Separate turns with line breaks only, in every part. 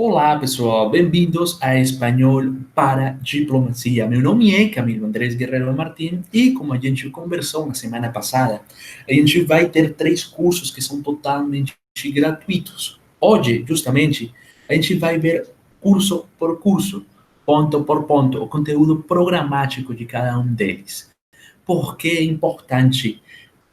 Olá, pessoal, bem-vindos a Espanhol para Diplomacia. Meu nome é Camilo Andrés Guerrero Martim e, como a gente conversou na semana passada, a gente vai ter 3 cursos que são totalmente gratuitos. Hoje, justamente, a gente vai ver curso por curso, ponto por ponto, o conteúdo programático de cada um deles. Por que é importante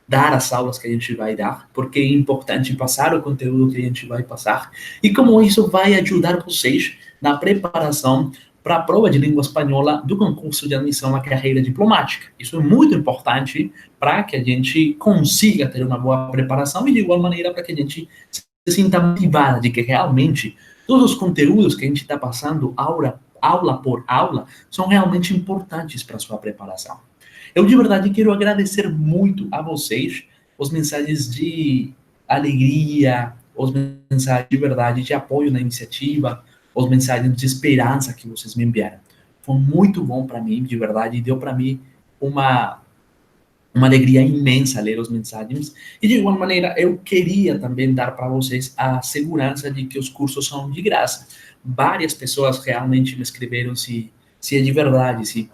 dar as aulas que a gente vai dar, porque é importante passar o conteúdo que a gente vai passar e como isso vai ajudar vocês na preparação para a prova de língua espanhola do concurso de admissão à carreira diplomática. Isso é muito importante para que a gente consiga ter uma boa preparação e, de igual maneira, para que a gente se sinta motivada de que realmente todos os conteúdos que a gente está passando aula por aula são realmente importantes para a sua preparação. Eu de verdade quero agradecer muito a vocês os mensagens de alegria, os mensagens de verdade de apoio na iniciativa, os mensagens de esperança que vocês me enviaram. Foi muito bom para mim, de verdade, e deu para mim uma uma alegria imensa ler os mensagens. E de igual maneira, eu queria também dar para vocês a segurança de que os cursos são de graça. Várias pessoas realmente me escreveram se é de verdade, se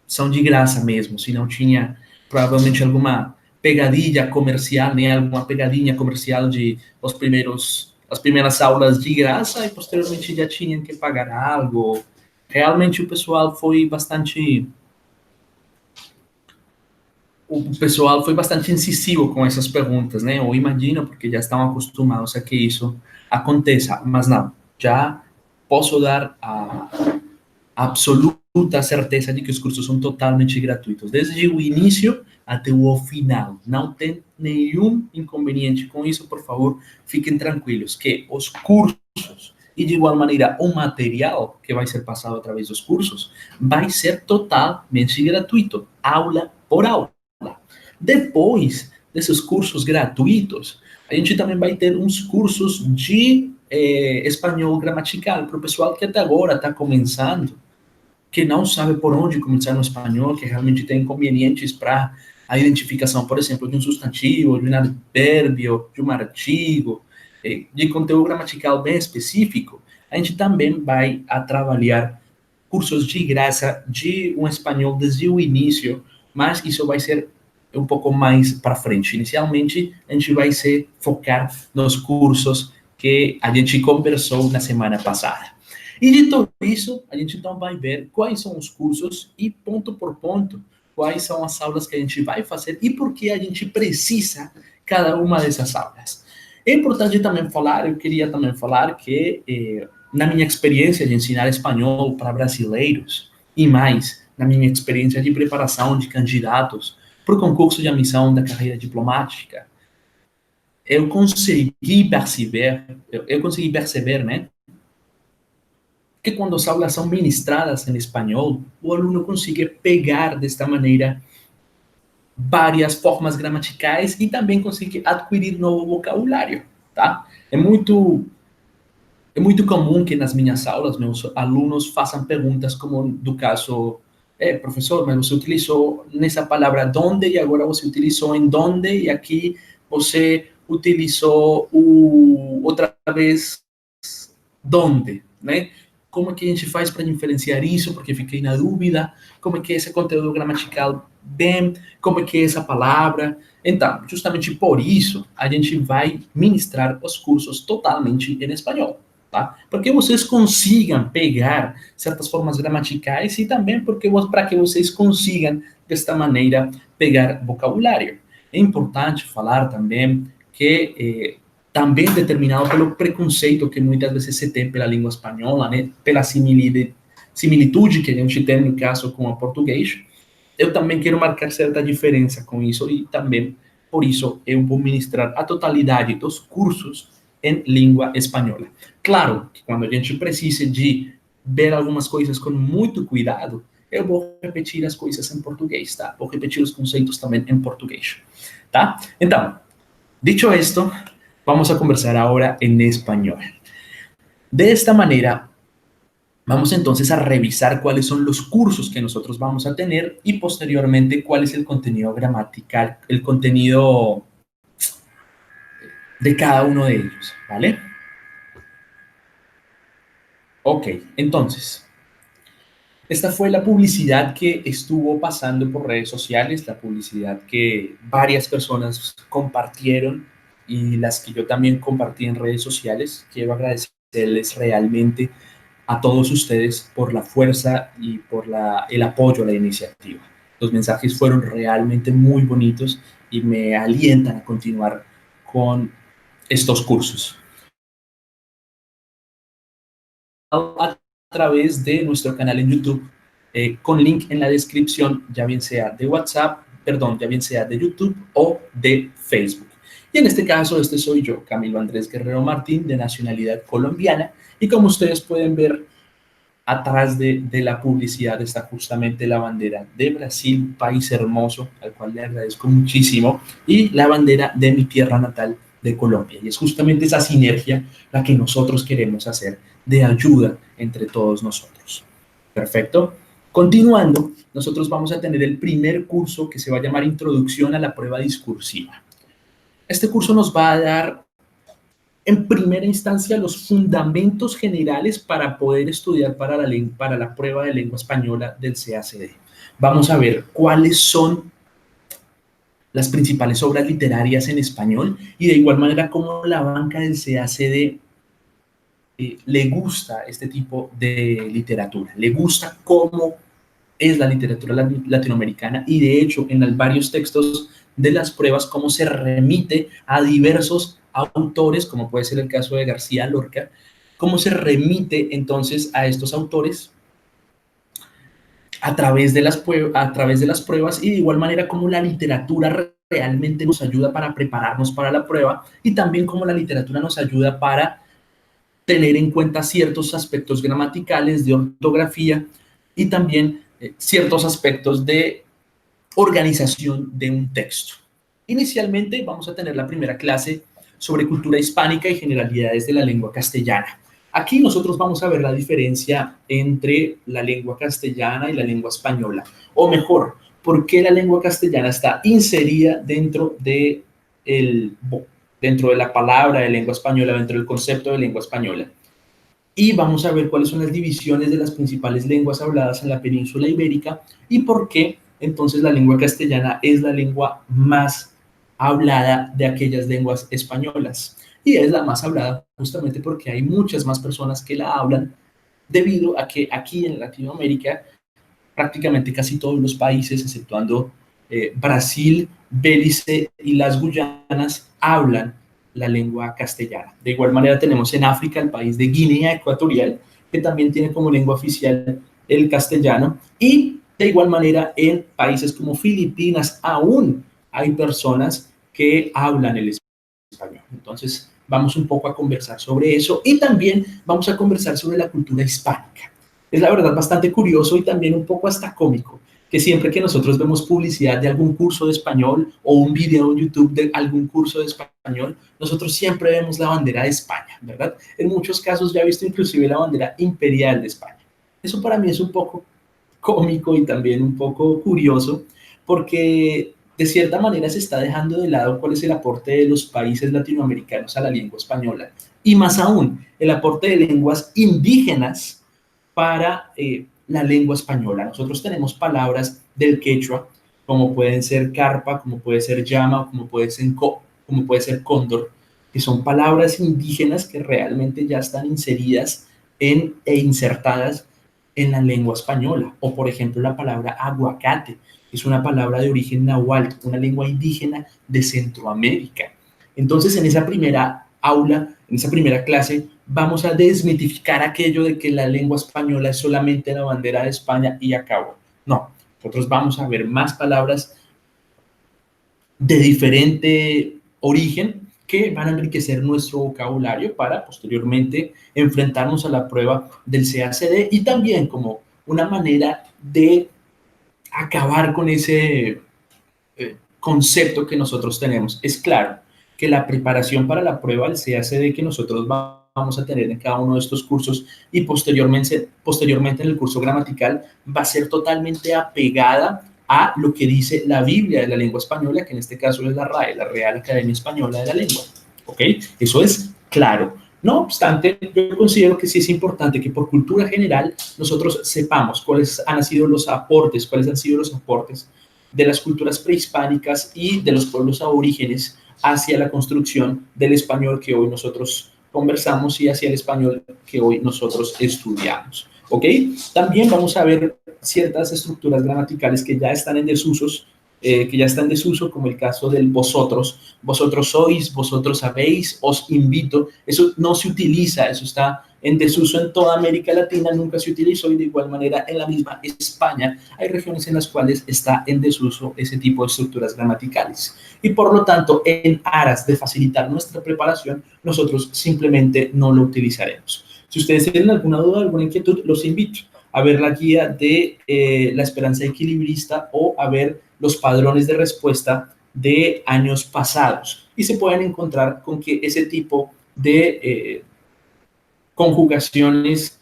são de graça mesmo, se não tinha provavelmente alguma pegadinha comercial, nem alguma pegadinha comercial de as primeiras aulas de graça e posteriormente já tinham que pagar algo. Realmente o pessoal foi bastante incisivo com essas perguntas, né? Ou imagina, porque já estão acostumados a que isso aconteça, mas não, já posso dar a absoluta certeza de que os cursos são totalmente gratuitos, desde o início até o final. Não tem nenhum inconveniente com isso, por favor, fiquem tranquilos, que os cursos e de igual maneira o material que vai ser passado através dos cursos vai ser totalmente gratuito, aula por aula. Depois desses cursos gratuitos, a gente também vai ter uns cursos de espanhol gramatical para o pessoal que até agora está começando, que não sabe por onde começar no espanhol, que realmente tem inconvenientes para a identificação, por exemplo, de um substantivo, de um advérbio, de um artigo, de conteúdo gramatical bem específico, a gente também vai a trabalhar cursos de graça de um espanhol desde o início, mas isso vai ser um pouco mais para frente. Inicialmente, a gente vai se focar nos cursos que a gente conversou na semana passada. E de tudo isso, a gente então vai ver quais são os cursos e, ponto por ponto, quais são as aulas que a gente vai fazer e por que a gente precisa cada uma dessas aulas. É importante também falar, eu queria também falar que, na minha experiência de ensinar espanhol para brasileiros, e mais, na minha experiência de preparação de candidatos para o concurso de admissão da carreira diplomática, eu consegui perceber, né, que quando as aulas são ministradas em espanhol, o aluno consegue pegar desta maneira várias formas gramaticais e também consegue adquirir novo vocabulário, tá? É muito comum que nas minhas aulas meus alunos façam perguntas como do caso, professor, mas você utilizou nessa palavra donde e agora você utilizou em donde e aqui você utilizou outra vez donde, né? Como é que a gente faz para diferenciar isso? Porque fiquei na dúvida. Como é que é esse conteúdo gramatical bem? Como é que é essa palavra? Então, justamente por isso, a gente vai ministrar os cursos totalmente em espanhol, tá? Porque vocês consigam pegar certas formas gramaticais e também porque para que vocês consigam, desta maneira, pegar vocabulário. É importante falar também que também determinado pelo preconceito que muitas vezes se tem pela língua espanhola, né? Pela similitude que a gente tem no caso com o português. Eu também quero marcar certa diferença com isso e também por isso eu vou ministrar a totalidade dos cursos em língua espanhola. Claro que quando a gente precise de ver algumas coisas com muito cuidado, eu vou repetir as coisas em português, tá? Vou repetir os conceitos também em português, tá? Então, dicho esto, vamos a conversar ahora en español. De esta manera, vamos entonces a revisar cuáles son los cursos que nosotros vamos a tener y posteriormente cuál es el contenido gramatical, el contenido de cada uno de ellos, ¿vale? Ok, entonces, esta fue la publicidad que estuvo pasando por redes sociales, la publicidad que varias personas compartieron y las que yo también compartí en redes sociales. Quiero agradecerles realmente a todos ustedes por la fuerza y por el apoyo a la iniciativa. Los mensajes fueron realmente muy bonitos y me alientan a continuar con estos cursos. A través de nuestro canal en YouTube, con link en la descripción, ya bien sea de WhatsApp, perdón, ya bien sea de YouTube o de Facebook. Y en este caso, este soy yo, Camilo Andrés Guerrero Martín, de nacionalidad colombiana, y como ustedes pueden ver, atrás de la publicidad está justamente la bandera de Brasil, país hermoso, al cual le agradezco muchísimo, y la bandera de mi tierra natal, de Colombia. Y es justamente esa sinergia la que nosotros queremos hacer de ayuda entre todos nosotros. Perfecto. Continuando, nosotros vamos a tener el primer curso que se va a llamar Introducción a la prueba discursiva. Este curso nos va a dar en primera instancia los fundamentos generales para poder estudiar para la prueba de lengua española del CACD. Vamos a ver cuáles son las principales obras literarias en español y de igual manera cómo la banca del CACD le gusta este tipo de literatura, le gusta cómo es la literatura latinoamericana y de hecho en varios textos de las pruebas cómo se remite a diversos autores, como puede ser el caso de García Lorca, cómo se remite entonces a estos autores a través de las pruebas y de igual manera cómo la literatura realmente nos ayuda para prepararnos para la prueba y también cómo la literatura nos ayuda para tener en cuenta ciertos aspectos gramaticales, de ortografía y también ciertos aspectos de organización de un texto. Inicialmente vamos a tener la primera clase sobre cultura hispánica y generalidades de la lengua castellana. Aquí nosotros vamos a ver la diferencia entre la lengua castellana y la lengua española, o mejor, por qué la lengua castellana está inserida dentro de la palabra de lengua española, dentro del concepto de lengua española. Y vamos a ver cuáles son las divisiones de las principales lenguas habladas en la península ibérica y por qué entonces la lengua castellana es la lengua más hablada de aquellas lenguas españolas. Y es la más hablada justamente porque hay muchas más personas que la hablan debido a que aquí en Latinoamérica prácticamente casi todos los países, exceptuando Brasil, Belice y las Guyanas, hablan la lengua castellana. De igual manera tenemos en África el país de Guinea Ecuatorial, que también tiene como lengua oficial el castellano, y de igual manera en países como Filipinas aún hay personas que hablan el español. Entonces vamos un poco a conversar sobre eso y también vamos a conversar sobre la cultura hispánica. Es la verdad bastante curioso y también un poco hasta cómico que siempre que nosotros vemos publicidad de algún curso de español o un video en YouTube de algún curso de español, nosotros siempre vemos la bandera de España, ¿verdad? En muchos casos ya he visto inclusive la bandera imperial de España. Eso para mí es un poco cómico y también un poco curioso porque de cierta manera se está dejando de lado cuál es el aporte de los países latinoamericanos a la lengua española y más aún el aporte de lenguas indígenas para la lengua española. Nosotros tenemos palabras del quechua, como pueden ser carpa, como puede ser llama, como puede ser cóndor, que son palabras indígenas que realmente ya están inseridas e insertadas en la lengua española. O por ejemplo la palabra aguacate, que es una palabra de origen náhuatl, una lengua indígena de Centroamérica. Entonces en esa primera aula, en esa primera clase, vamos a desmitificar aquello de que la lengua española es solamente la bandera de España y acabó. No, nosotros vamos a ver más palabras de diferente origen que van a enriquecer nuestro vocabulario para posteriormente enfrentarnos a la prueba del CACD y también como una manera de acabar con ese concepto que nosotros tenemos. Es claro que la preparación para la prueba del CACD que nosotros vamos a tener en cada uno de estos cursos y posteriormente en el curso gramatical va a ser totalmente apegada a lo que dice la Biblia de la lengua española, que en este caso es la RAE, la Real Academia Española de la Lengua. ¿Ok? Eso es claro. No obstante, yo considero que sí es importante que por cultura general nosotros sepamos cuáles han sido los aportes, cuáles han sido los aportes de las culturas prehispánicas y de los pueblos aborígenes hacia la construcción del español que hoy nosotros conversamos y hacia el español que hoy nosotros estudiamos. ¿Ok? También vamos a ver ciertas estructuras gramaticales que ya están en desusos, que ya está en desuso, como el caso del vosotros sois, vosotros habéis, os invito. Eso no se utiliza, eso está en desuso en toda América Latina, nunca se utilizó, y de igual manera en la misma España hay regiones en las cuales está en desuso ese tipo de estructuras gramaticales. Y por lo tanto, en aras de facilitar nuestra preparación, nosotros simplemente no lo utilizaremos. Si ustedes tienen alguna duda, alguna inquietud, los invito a ver la guía de la esperanza equilibrista o a ver los padrones de respuesta de años pasados. Y se pueden encontrar con que ese tipo de conjugaciones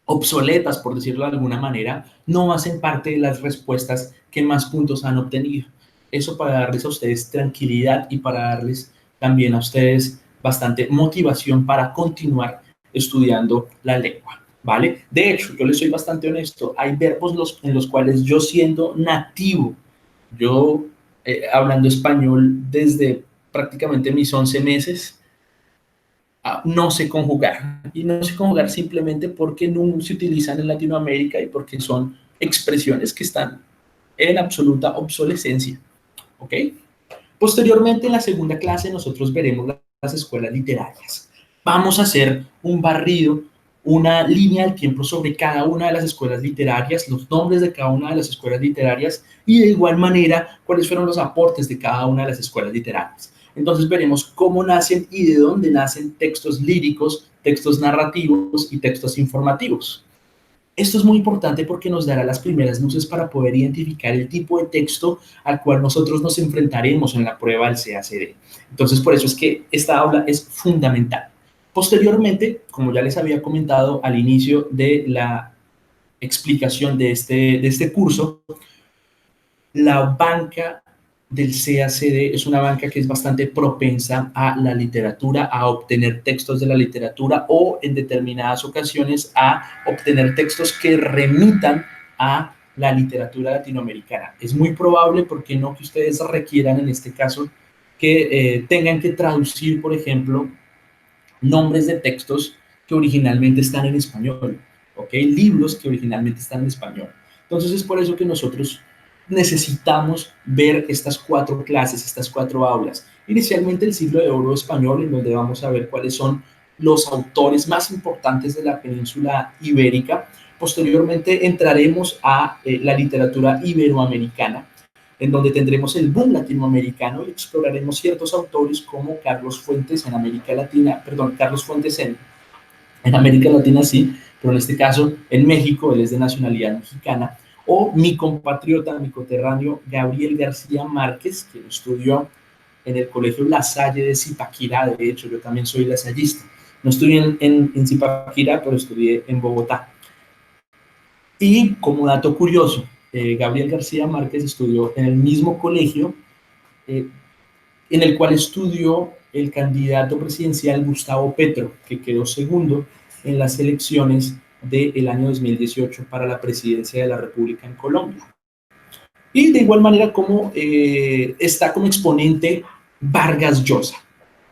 obsoletas, por decirlo de alguna manera, no hacen parte de las respuestas que más puntos han obtenido. Eso para darles a ustedes tranquilidad y para darles también a ustedes bastante motivación para continuar estudiando la lengua, ¿vale? De hecho, yo les soy bastante honesto, hay verbos en los cuales yo siendo nativo, yo hablando español desde prácticamente mis 11 meses, no sé conjugar. Y no sé conjugar simplemente porque no se utilizan en Latinoamérica y porque son expresiones que están en absoluta obsolescencia. ¿Ok? Posteriormente, en la segunda clase, nosotros veremos las escuelas literarias. Vamos a hacer un barrido, una línea del tiempo sobre cada una de las escuelas literarias, los nombres de cada una de las escuelas literarias y de igual manera cuáles fueron los aportes de cada una de las escuelas literarias. Entonces veremos cómo nacen y de dónde nacen textos líricos, textos narrativos y textos informativos. Esto es muy importante porque nos dará las primeras luces para poder identificar el tipo de texto al cual nosotros nos enfrentaremos en la prueba del CACD. Entonces, por eso es que esta aula es fundamental. Posteriormente, como ya les había comentado al inicio de la explicación de este curso, la banca del CACD es una banca que es bastante propensa a la literatura, a obtener textos de la literatura o en determinadas ocasiones a obtener textos que remitan a la literatura latinoamericana. Es muy probable, porque no que ustedes requieran en este caso que tengan que traducir, por ejemplo, nombres de textos que originalmente están en español, ¿ok? Libros que originalmente están en español. Entonces es por eso que nosotros necesitamos ver estas 4 clases, estas 4 aulas. Inicialmente el siglo de oro español, en donde vamos a ver cuáles son los autores más importantes de la península ibérica. Posteriormente entraremos a la literatura iberoamericana, en donde tendremos el boom latinoamericano y exploraremos ciertos autores como Carlos Fuentes en América Latina, perdón, Carlos Fuentes en América Latina sí, pero en este caso en México, él es de nacionalidad mexicana, o mi compatriota, mi coterráneo Gabriel García Márquez, que estudió en el Colegio La Salle de Zipaquirá. De hecho, yo también soy lasallista. No estudié en Zipaquirá, pero estudié en Bogotá. Y como dato curioso, Gabriel García Márquez estudió en el mismo colegio en el cual estudió el candidato presidencial Gustavo Petro, que quedó segundo en las elecciones del año 2018 para la presidencia de la República en Colombia. Y de igual manera como está como exponente Vargas Llosa,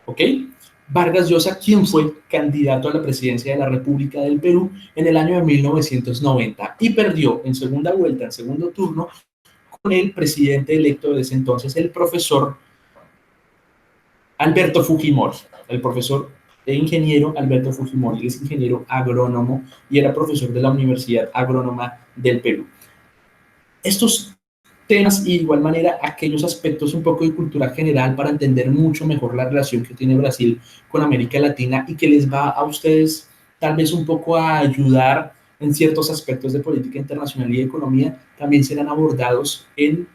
¿ok? Vargas Llosa, quien fue candidato a la presidencia de la República del Perú en el año de 1990 y perdió en segunda vuelta, en segundo turno, con el presidente electo de ese entonces, el profesor Alberto Fujimori, el profesor e ingeniero Alberto Fujimori. Él es ingeniero agrónomo y era profesor de la Universidad Agrónoma del Perú. Estos temas y de igual manera aquellos aspectos un poco de cultura general para entender mucho mejor la relación que tiene Brasil con América Latina y que les va a ustedes tal vez un poco a ayudar en ciertos aspectos de política internacional y de economía, también serán abordados en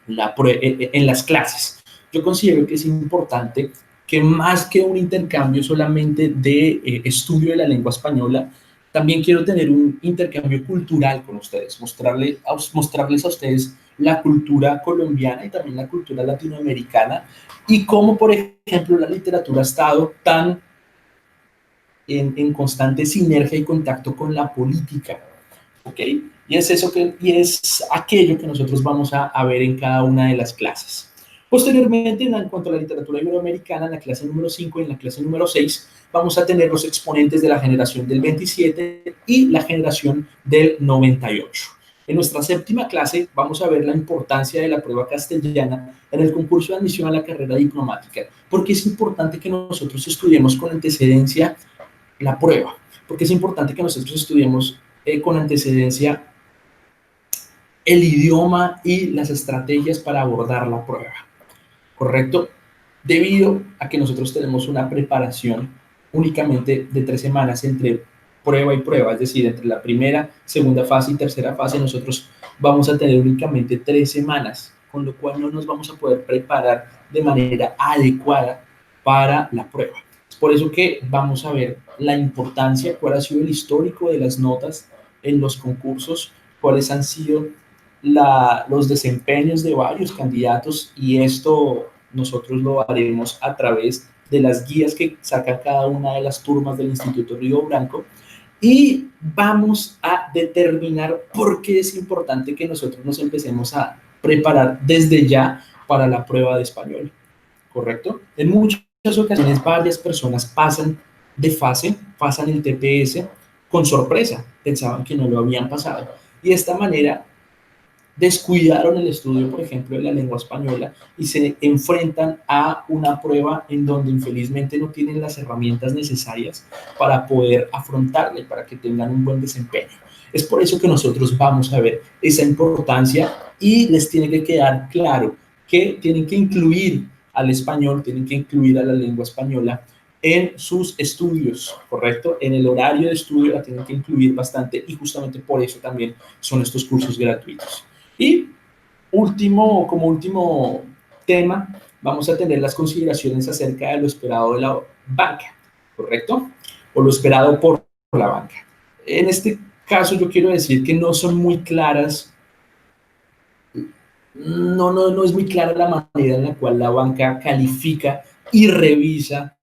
las clases. Yo considero que es importante que más que un intercambio solamente de estudio de la lengua española, También quiero tener un intercambio cultural con ustedes, mostrarles a ustedes la cultura colombiana y también la cultura latinoamericana y cómo, por ejemplo, la literatura ha estado tan en constante sinergia y contacto con la política, ¿ok? Y es aquello que nosotros vamos a ver en cada una de las clases. Posteriormente, en cuanto a la literatura iberoamericana, en la clase número 5 y en la clase número 6, vamos a tener los exponentes de la generación del 27 y la generación del 98. En nuestra séptima clase vamos a ver la importancia de la prueba castellana en el concurso de admisión a la carrera diplomática, porque es importante que nosotros estudiemos con antecedencia la prueba, porque es importante que nosotros estudiemos con antecedencia el idioma y las estrategias para abordar la prueba, ¿correcto? Debido a que nosotros tenemos una preparación únicamente de 3 semanas entre prueba y prueba, es decir, entre la primera, segunda fase y tercera fase, nosotros vamos a tener únicamente 3 semanas, con lo cual no nos vamos a poder preparar de manera adecuada para la prueba. Es por eso que vamos a ver la importancia, cuál ha sido el histórico de las notas en los concursos, cuáles han sido los desempeños de varios candidatos y esto nosotros lo haremos a través de las guías que saca cada una de las turmas del Instituto Río Branco y vamos a determinar por qué es importante que nosotros nos empecemos a preparar desde ya para la prueba de español, ¿correcto? En muchas ocasiones varias personas pasan de fase, pasan el TPS con sorpresa, pensaban que no lo habían pasado y de esta manera descuidaron el estudio, por ejemplo, de la lengua española y se enfrentan a una prueba en donde infelizmente no tienen las herramientas necesarias para poder afrontarla y para que tengan un buen desempeño. Es por eso que nosotros vamos a ver esa importancia y les tiene que quedar claro que tienen que incluir al español, tienen que incluir a la lengua española en sus estudios, ¿correcto? En el horario de estudio la tienen que incluir bastante y justamente por eso también son estos cursos gratuitos. Y como último tema, vamos a tener las consideraciones acerca de lo esperado de la banca, ¿correcto? O lo esperado por la banca. En este caso yo quiero decir que no son muy claras, no es muy clara la manera en la cual la banca califica y revisa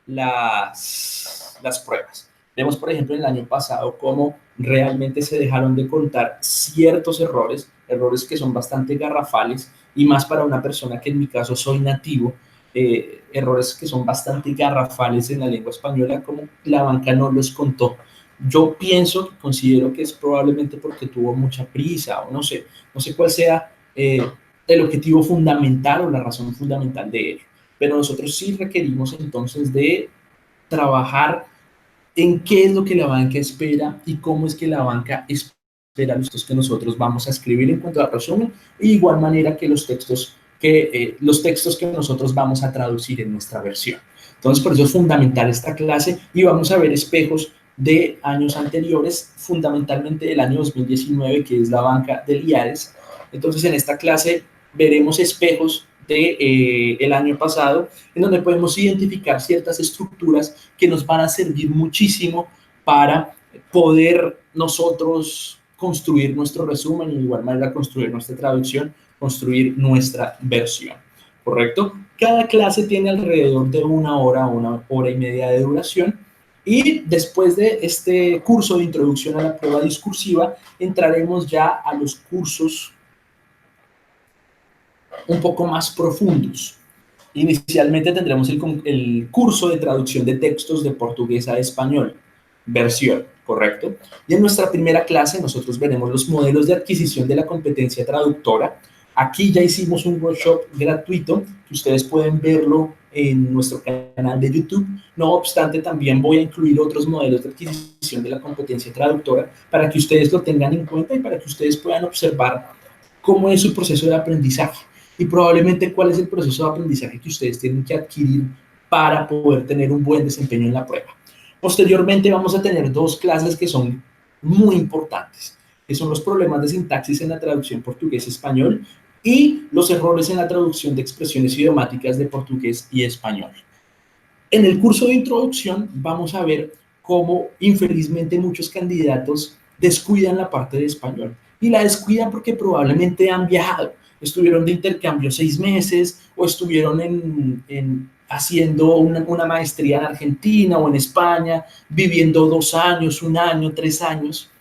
las pruebas. Vemos, por ejemplo, en el año pasado cómo realmente se dejaron de contar ciertos errores que son bastante garrafales, y más para una persona que en mi caso soy nativo, errores que son bastante garrafales en la lengua española, como la banca no los contó. Yo considero que es probablemente porque tuvo mucha prisa, o no sé cuál sea el objetivo fundamental o la razón fundamental de ello. Pero nosotros sí requerimos entonces de trabajar en qué es lo que la banca espera y cómo es que la banca espera los textos que nosotros vamos a escribir en cuanto a resumen, de igual manera que los textos que nosotros vamos a traducir en nuestra versión. Entonces, por eso es fundamental esta clase y vamos a ver espejos de años anteriores, fundamentalmente del año 2019, que es la banca del IADES. Entonces, en esta clase veremos espejos el año pasado, en donde podemos identificar ciertas estructuras que nos van a servir muchísimo para poder nosotros construir nuestro resumen y de igual manera construir nuestra traducción, construir nuestra versión, ¿correcto? Cada clase tiene alrededor de 1 hora y media de duración. Y después de este curso de introducción a la prueba discursiva, entraremos ya a los cursos un poco más profundos. Inicialmente tendremos el curso de traducción de textos de portugués a español, versión, ¿correcto? Y en nuestra primera clase nosotros veremos los modelos de adquisición de la competencia traductora. Aquí ya hicimos un workshop gratuito que ustedes pueden verlo en nuestro canal de YouTube. No obstante, también voy a incluir otros modelos de adquisición de la competencia traductora para que ustedes lo tengan en cuenta y para que ustedes puedan observar cómo es su proceso de aprendizaje y probablemente cuál es el proceso de aprendizaje que ustedes tienen que adquirir para poder tener un buen desempeño en la prueba. Posteriormente vamos a tener 2 clases que son muy importantes, que son los problemas de sintaxis en la traducción portugués-español y los errores en la traducción de expresiones idiomáticas de portugués y español. En el curso de introducción vamos a ver cómo infelizmente muchos candidatos descuidan la parte de español. Y la descuidan porque probablemente han viajado, estuvieron de intercambio 6 meses o estuvieron haciendo una maestría en Argentina o en España, viviendo 2 años, 1 año, 3 años,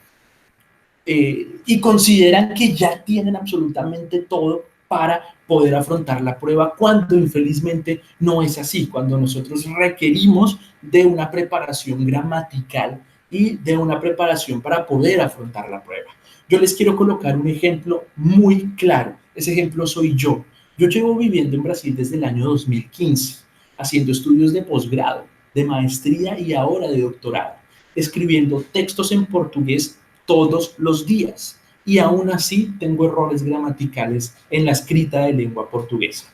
y consideran que ya tienen absolutamente todo para poder afrontar la prueba, cuando infelizmente no es así, cuando nosotros requerimos de una preparación gramatical y de una preparación para poder afrontar la prueba. Yo les quiero colocar un ejemplo muy claro. Ese ejemplo soy yo. Yo llevo viviendo en Brasil desde el año 2015, haciendo estudios de posgrado, de maestría y ahora de doctorado, escribiendo textos en portugués todos los días, y aún así tengo errores gramaticales en la escrita de lengua portuguesa,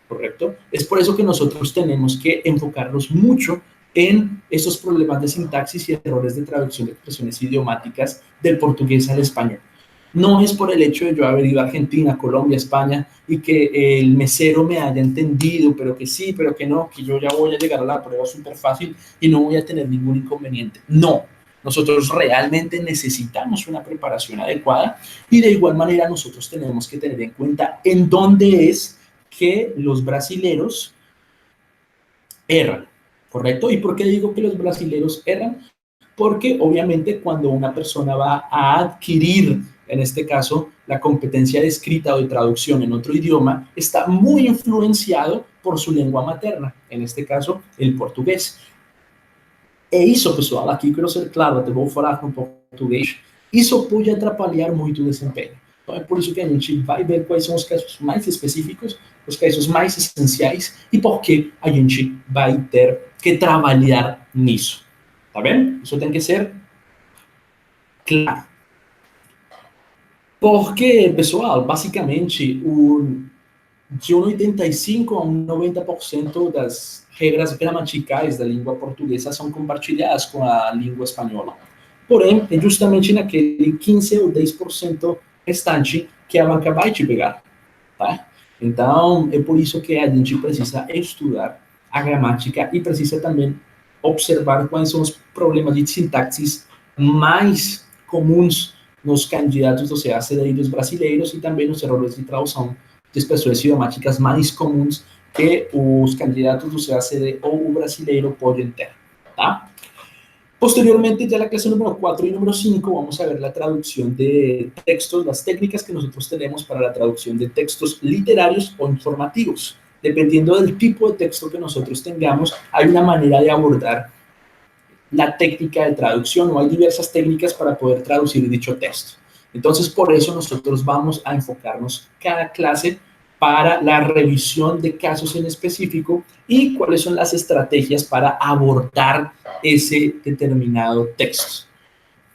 ¿correcto? Es por eso que nosotros tenemos que enfocarnos mucho en esos problemas de sintaxis y errores de traducción de expresiones idiomáticas del portugués al español. No es por el hecho de yo haber ido a Argentina, Colombia, España y que el mesero me haya entendido, pero que sí, pero que no, que yo ya voy a llegar a la prueba súper fácil y no voy a tener ningún inconveniente. No, nosotros realmente necesitamos una preparación adecuada, y de igual manera nosotros tenemos que tener en cuenta en dónde es que los brasileros erran, ¿correcto? ¿Y por qué digo que los brasileros erran? Porque obviamente cuando una persona va a adquirir, en este caso, la competencia de escrita o de traducción en otro idioma, está muy influenciado por su lengua materna, en este caso, el portugués. É isso, pessoal. Aqui quero ser claro, até vou falar com português. Isso pode atrapalhar muito o desempenho. Então é por isso que a gente vai ver quais são os casos mais específicos, os casos mais essenciais e por que a gente vai ter que trabalhar nisso. Tá bem? Isso tem que ser claro. Porque, pessoal, basicamente, de 85 a 90% das regras gramaticais da língua portuguesa são compartilhadas com a língua espanhola. Porém, é justamente naquele 15 ou 10% restante que a banca vai te pegar, tá? Então, é por isso que a gente precisa estudar a gramática e precisa também observar quais são os problemas de sintaxis mais comuns nos candidatos do CACDI dos brasileiros e também os erros de tradução de expressões idiomáticas mais comuns que os candidatos do CACD ou o brasileiro podem ter, tá? Posteriormente, ya la clase número 4 y número 5, vamos a ver la traducción de textos, las técnicas que nosotros tenemos para la traducción de textos literarios o informativos. Dependiendo del tipo de texto que nosotros tengamos, hay una manera de abordar la técnica de traducción, o hay diversas técnicas para poder traducir dicho texto. Entonces, por eso nosotros vamos a enfocarnos cada clase para la revisión de casos en específico y cuáles son las estrategias para abordar ese determinado texto.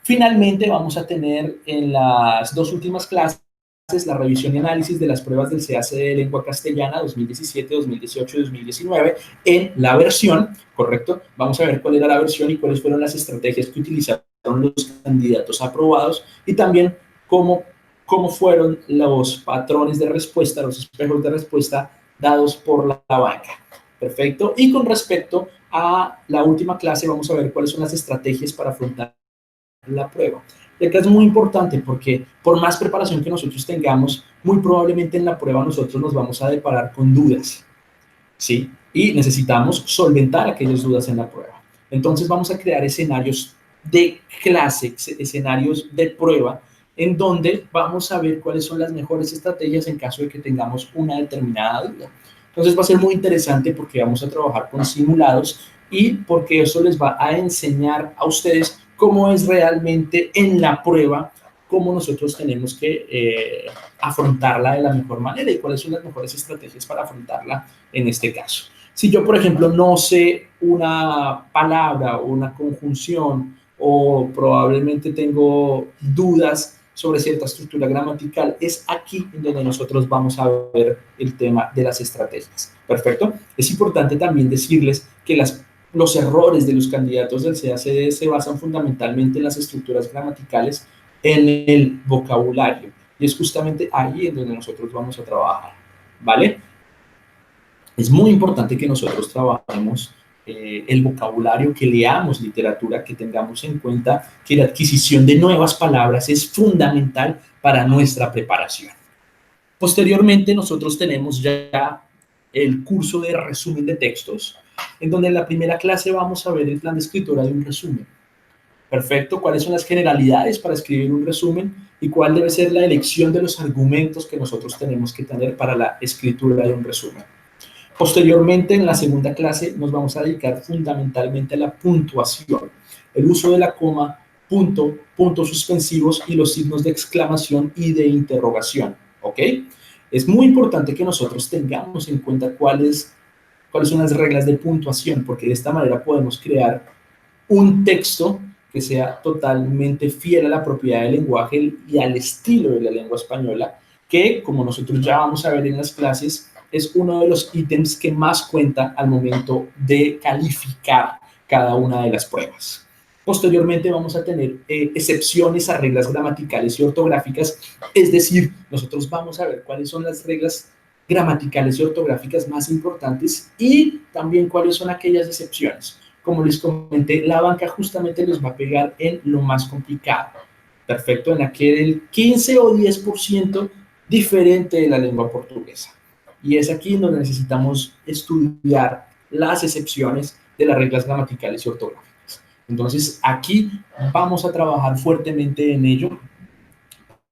Finalmente, vamos a tener en las 2 últimas clases la revisión y análisis de las pruebas del CACD de lengua castellana 2017, 2018 y 2019 en la versión, ¿correcto? Vamos a ver cuál era la versión y cuáles fueron las estrategias que utilizaron los candidatos aprobados, y también cómo fueron los patrones de respuesta, los espejos de respuesta dados por la banca. Perfecto. Y con respecto a la última clase, vamos a ver cuáles son las estrategias para afrontar la prueba. Y acá es muy importante porque por más preparación que nosotros tengamos, muy probablemente en la prueba nosotros nos vamos a deparar con dudas, ¿sí? Y necesitamos solventar aquellas dudas en la prueba. Entonces vamos a crear escenarios de clase, escenarios de prueba, en donde vamos a ver cuáles son las mejores estrategias en caso de que tengamos una determinada duda. Entonces va a ser muy interesante porque vamos a trabajar con simulados y porque eso les va a enseñar a ustedes cómo es realmente en la prueba, cómo nosotros tenemos que afrontarla de la mejor manera y cuáles son las mejores estrategias para afrontarla en este caso. Si yo, por ejemplo, no sé una palabra o una conjunción, o probablemente tengo dudas sobre cierta estructura gramatical, es aquí en donde nosotros vamos a ver el tema de las estrategias. ¿Perfecto? Es importante también decirles que los errores de los candidatos del CACD se basan fundamentalmente en las estructuras gramaticales, en el vocabulario, y es justamente ahí en donde nosotros vamos a trabajar, ¿vale? Es muy importante que nosotros trabajemos el vocabulario, que leamos literatura, que tengamos en cuenta que la adquisición de nuevas palabras es fundamental para nuestra preparación. Posteriormente, nosotros tenemos ya el curso de resumen de textos, en donde en la primera clase vamos a ver el plan de escritura de un resumen. Perfecto, cuáles son las generalidades para escribir un resumen y cuál debe ser la elección de los argumentos que nosotros tenemos que tener para la escritura de un resumen. Posteriormente, en la segunda clase, nos vamos a dedicar fundamentalmente a la puntuación, el uso de la coma, punto, puntos suspensivos y los signos de exclamación y de interrogación, ¿ok? Es muy importante que nosotros tengamos en cuenta cuáles son las reglas de puntuación, porque de esta manera podemos crear un texto que sea totalmente fiel a la propiedad del lenguaje y al estilo de la lengua española, que, como nosotros ya vamos a ver en las clases, es uno de los ítems que más cuenta al momento de calificar cada una de las pruebas. Posteriormente vamos a tener excepciones a reglas gramaticales y ortográficas, es decir, nosotros vamos a ver cuáles son las reglas gramaticales y ortográficas más importantes y también cuáles son aquellas excepciones. Como les comenté, la banca justamente les va a pegar en lo más complicado. Perfecto, en aquel 15 o 10% diferente de la lengua portuguesa. Y es aquí donde necesitamos estudiar las excepciones de las reglas gramaticales y ortográficas. Entonces, aquí vamos a trabajar fuertemente en ello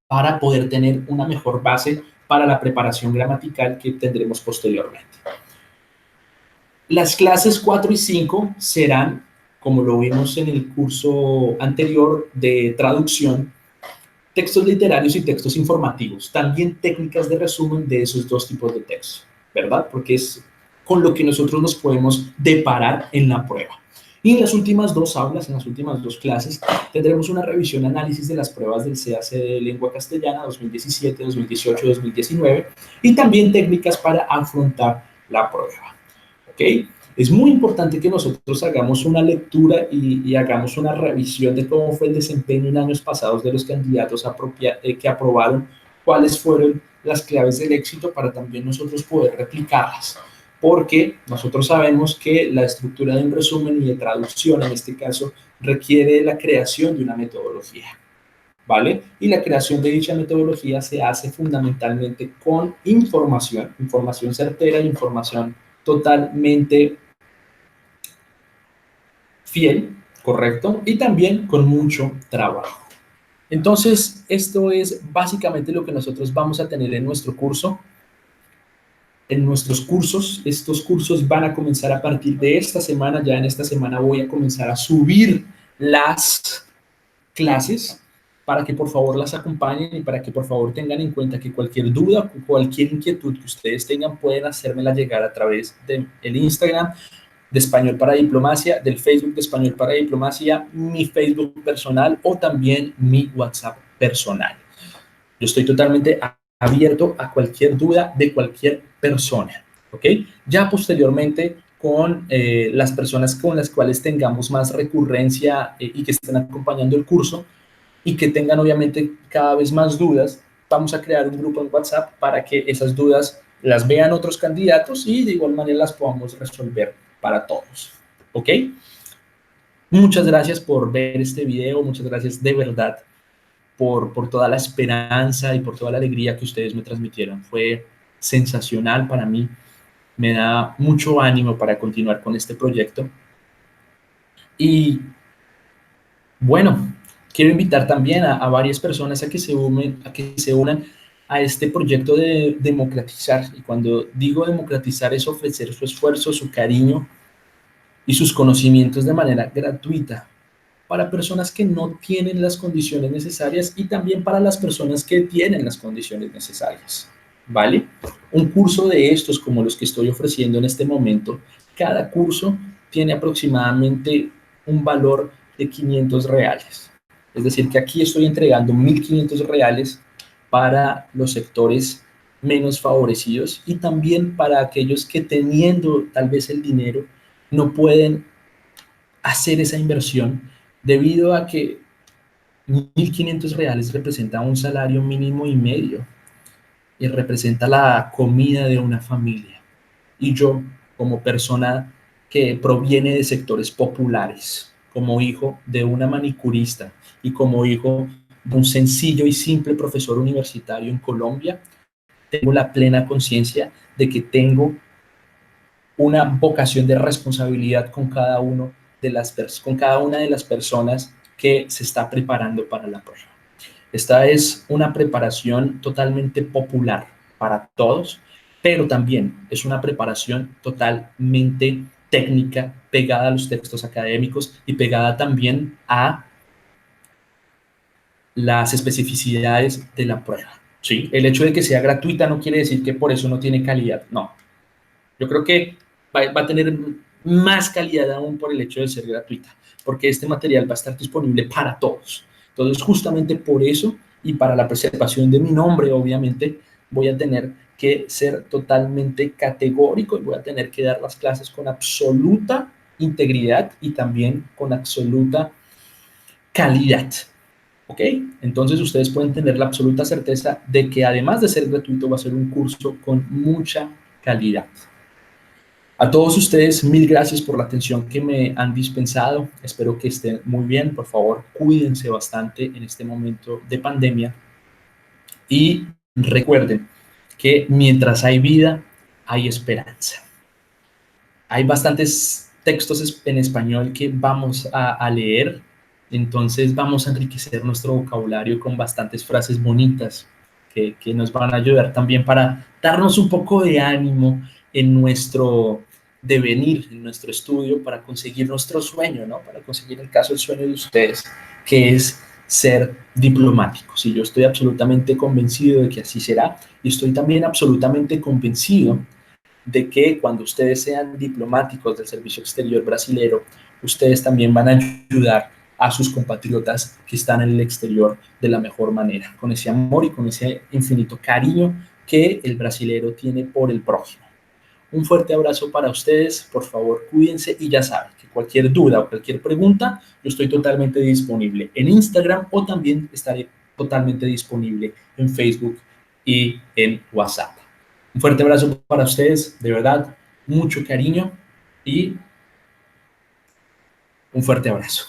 para poder tener una mejor base para la preparación gramatical que tendremos posteriormente. Las clases 4 y 5 serán, como lo vimos en el curso anterior de traducción, textos literarios y textos informativos, también técnicas de resumen de esos dos tipos de textos, ¿verdad? Porque es con lo que nosotros nos podemos deparar en la prueba. Y en las últimas dos aulas, en las últimas dos clases, tendremos una revisión, análisis de las pruebas del CAC de Lengua Castellana 2017, 2018, 2019 y también técnicas para afrontar la prueba. ¿Ok? Es muy importante que nosotros hagamos una lectura y hagamos una revisión de cómo fue el desempeño en años pasados de los candidatos que aprobaron, cuáles fueron las claves del éxito para también nosotros poder replicarlas. Porque nosotros sabemos que la estructura de un resumen y de traducción, en este caso, requiere la creación de una metodología, ¿vale? Y la creación de dicha metodología se hace fundamentalmente con información, información certera, información totalmente fiel, correcto, y también con mucho trabajo. Entonces, esto es básicamente lo que nosotros vamos a tener en nuestro curso. En nuestros cursos, estos cursos van a comenzar a partir de esta semana. Ya en esta semana voy a comenzar a subir las clases para que por favor las acompañen y para que por favor tengan en cuenta que cualquier duda, cualquier inquietud que ustedes tengan pueden hacérmela llegar a través del Instagram de Español para Diplomacia, del Facebook de Español para Diplomacia, mi Facebook personal o también mi WhatsApp personal. Yo estoy totalmente abierto a cualquier duda de cualquier persona, ¿ok? Ya posteriormente con las personas con las cuales tengamos más recurrencia y que estén acompañando el curso y que tengan obviamente cada vez más dudas, vamos a crear un grupo en WhatsApp para que esas dudas las vean otros candidatos y de igual manera las podamos resolver para todos, ¿ok? Muchas gracias por ver este video, muchas gracias de verdad por toda la esperanza y por toda la alegría que ustedes me transmitieron. Fue sensacional para mí, me da mucho ánimo para continuar con este proyecto. Y bueno, quiero invitar también a varias personas a que se unan a este proyecto de democratizar. Y cuando digo democratizar es ofrecer su esfuerzo, su cariño y sus conocimientos de manera gratuita para personas que no tienen las condiciones necesarias y también para las personas que tienen las condiciones necesarias, ¿vale? Un curso de estos como los que estoy ofreciendo en este momento, cada curso tiene aproximadamente un valor de 500 reales. Es decir, que aquí estoy entregando 1.500 reales para los sectores menos favorecidos y también para aquellos que teniendo tal vez el dinero no pueden hacer esa inversión debido a que 1.500 reales representa un salario mínimo y medio y representa la comida de una familia. Y yo, como persona que proviene de sectores populares, como hijo de una manicurista y como hijo de un sencillo y simple profesor universitario en Colombia, tengo la plena conciencia de que tengo una vocación de responsabilidad con cada, con cada una de las personas que se está preparando para la prueba. Esta es una preparación totalmente popular para todos, pero también es una preparación totalmente técnica, pegada a los textos académicos y pegada también a las especificidades de la prueba. ¿Sí? El hecho de que sea gratuita no quiere decir que por eso no tiene calidad, no. Yo creo que va a tener más calidad aún por el hecho de ser gratuita, porque este material va a estar disponible para todos. Entonces, justamente por eso y para la preservación de mi nombre, obviamente, voy a tener que ser totalmente categórico y voy a tener que dar las clases con absoluta integridad y también con absoluta calidad. ¿Ok? Entonces ustedes pueden tener la absoluta certeza de que además de ser gratuito va a ser un curso con mucha calidad. A todos ustedes, mil gracias por la atención que me han dispensado. Espero que estén muy bien. Por favor, cuídense bastante en este momento de pandemia. Y recuerden que mientras hay vida, hay esperanza. Hay bastantes textos en español que vamos a leer. Entonces vamos a enriquecer nuestro vocabulario con bastantes frases bonitas que nos van a ayudar también para darnos un poco de ánimo en nuestro devenir, en nuestro estudio, para conseguir nuestro sueño, ¿no? Para conseguir el caso, el sueño de ustedes, que es ser diplomáticos. Y yo estoy absolutamente convencido de que así será. Y estoy también absolutamente convencido de que cuando ustedes sean diplomáticos del Servicio Exterior brasilero, ustedes también van a ayudar a sus compatriotas que están en el exterior de la mejor manera, con ese amor y con ese infinito cariño que el brasilero tiene por el prójimo. Un fuerte abrazo para ustedes, por favor cuídense y ya saben que cualquier duda o cualquier pregunta, yo estoy totalmente disponible en Instagram o también estaré totalmente disponible en Facebook y en WhatsApp. Un fuerte abrazo para ustedes, de verdad, mucho cariño y un fuerte abrazo.